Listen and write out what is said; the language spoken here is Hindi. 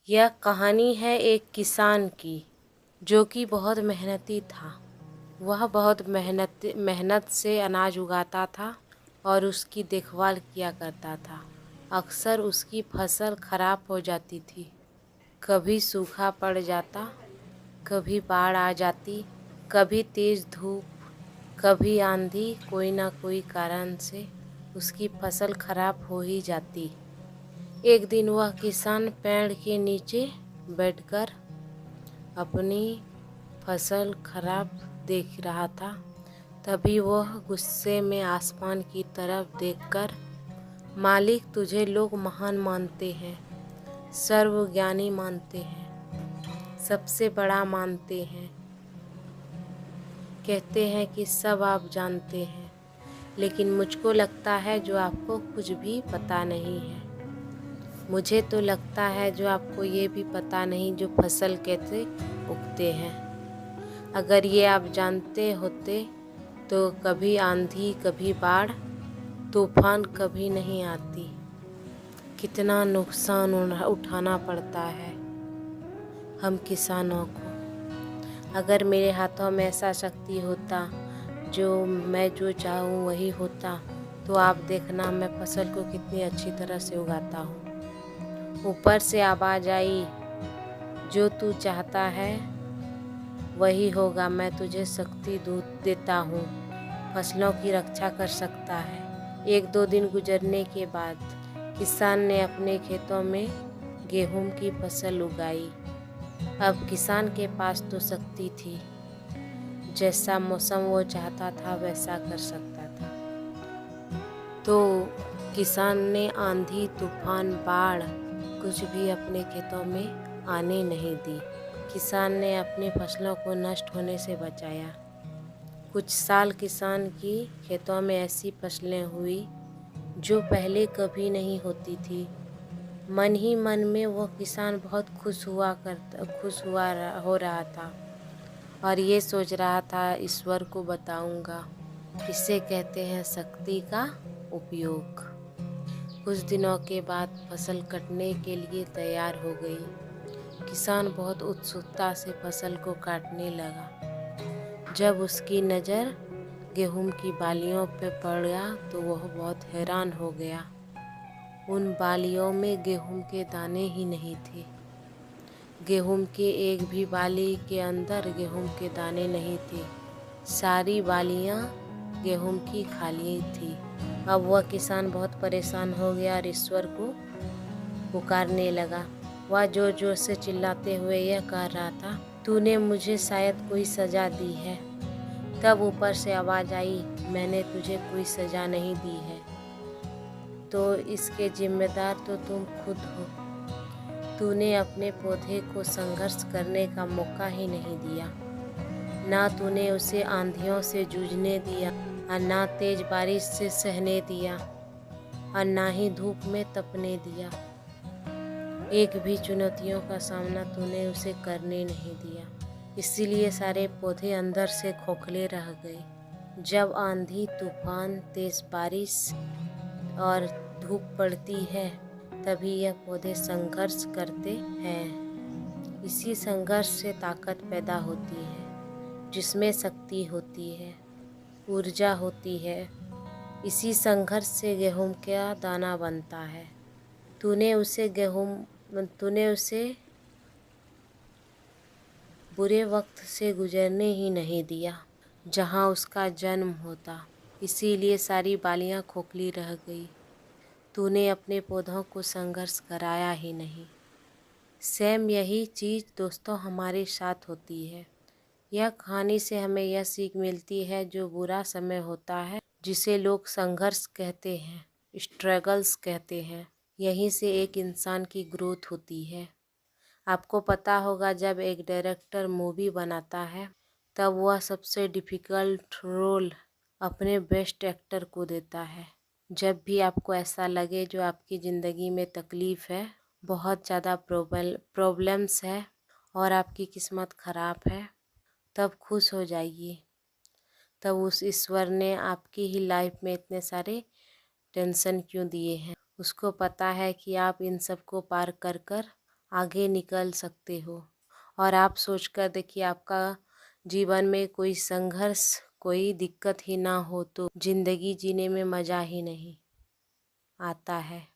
यह कहानी है एक किसान की जो कि बहुत मेहनती था। वह बहुत मेहनत से अनाज उगाता था और उसकी देखभाल किया करता था। अक्सर उसकी फसल खराब हो जाती थी, कभी सूखा पड़ जाता, कभी बाढ़ आ जाती, कभी तेज़ धूप, कभी आंधी। कोई ना कोई कारण से उसकी फसल खराब हो ही जाती। एक दिन वह किसान पेड़ के नीचे बैठकर अपनी फसल खराब देख रहा था। तभी वह गुस्से में आसमान की तरफ देखकर, मालिक, तुझे लोग महान मानते हैं, सर्वज्ञानी मानते हैं, सबसे बड़ा मानते हैं, कहते हैं कि सब आप जानते हैं, लेकिन मुझको लगता है जो आपको कुछ भी पता नहीं है। मुझे तो लगता है जो आपको ये भी पता नहीं जो फसल कैसे उगते हैं। अगर ये आप जानते होते तो कभी आंधी, कभी बाढ़, तूफान कभी नहीं आती। कितना नुकसान उठाना पड़ता है हम किसानों को। अगर मेरे हाथों में ऐसा शक्ति होता जो मैं जो चाहूँ वही होता, तो आप देखना मैं फसल को कितनी अच्छी तरह से उगाता हूँ। ऊपर से आवाज़ आई, जो तू चाहता है वही होगा। मैं तुझे शक्ति देता हूँ, फसलों की रक्षा कर सकता है। एक दो दिन गुजरने के बाद किसान ने अपने खेतों में गेहूं की फसल उगाई। अब किसान के पास तो शक्ति थी, जैसा मौसम वो चाहता था वैसा कर सकता था। तो किसान ने आंधी, तूफान, बाढ़ कुछ भी अपने खेतों में आने नहीं दी। किसान ने अपनी फसलों को नष्ट होने से बचाया। कुछ साल किसान की खेतों में ऐसी फसलें हुई जो पहले कभी नहीं होती थी। मन ही मन में वो किसान बहुत खुश हो रहा था और ये सोच रहा था, ईश्वर को बताऊंगा। इसे कहते हैं शक्ति का उपयोग। कुछ दिनों के बाद फसल कटने के लिए तैयार हो गई। किसान बहुत उत्सुकता से फसल को काटने लगा। जब उसकी नज़र गेहूं की बालियों पर पड़ा तो वह बहुत हैरान हो गया। उन बालियों में गेहूं के दाने ही नहीं थे। गेहूं के एक भी बाली के अंदर गेहूं के दाने नहीं थे। सारी बालियां गेहूं की खाली थी। अब वह किसान बहुत परेशान हो गया और ईश्वर को पुकारने लगा। वह जोर जोर से चिल्लाते हुए यह कह रहा था, तूने मुझे शायद कोई सज़ा दी है। तब ऊपर से आवाज़ आई, मैंने तुझे कोई सज़ा नहीं दी है, तो इसके जिम्मेदार तो तुम खुद हो। तूने अपने पौधे को संघर्ष करने का मौका ही नहीं दिया। ना तूने उसे आंधियों से जूझने दिया और ना तेज बारिश से सहने दिया और ना ही धूप में तपने दिया। एक भी चुनौतियों का सामना तूने उसे करने नहीं दिया। इसीलिए सारे पौधे अंदर से खोखले रह गए। जब आंधी, तूफान, तेज बारिश और धूप पड़ती है तभी यह पौधे संघर्ष करते हैं। इसी संघर्ष से ताकत पैदा होती है, जिसमें शक्ति होती है, ऊर्जा होती है। इसी संघर्ष से गेहूं का दाना बनता है। तूने उसे बुरे वक्त से गुजरने ही नहीं दिया जहां उसका जन्म होता। इसीलिए सारी बालियां खोखली रह गई। तूने अपने पौधों को संघर्ष कराया ही नहीं। सेम यही चीज़ दोस्तों हमारे साथ होती है। यह कहानी से हमें यह सीख मिलती है, जो बुरा समय होता है, जिसे लोग संघर्ष कहते हैं, स्ट्रगल्स कहते हैं, यहीं से एक इंसान की ग्रोथ होती है। आपको पता होगा जब एक डायरेक्टर मूवी बनाता है तब वह सबसे डिफ़िकल्ट रोल अपने बेस्ट एक्टर को देता है। जब भी आपको ऐसा लगे जो आपकी ज़िंदगी में तकलीफ़ है, बहुत ज़्यादा प्रॉब्लम्स है और आपकी किस्मत ख़राब है, तब खुश हो जाइए। तब उस ईश्वर ने आपकी ही लाइफ में इतने सारे टेंशन क्यों दिए हैं। उसको पता है कि आप इन सब को पार कर कर आगे निकल सकते हो। और आप सोचकर देखिए, आपका जीवन में कोई संघर्ष, कोई दिक्कत ही ना हो तो ज़िंदगी जीने में मज़ा ही नहीं आता है।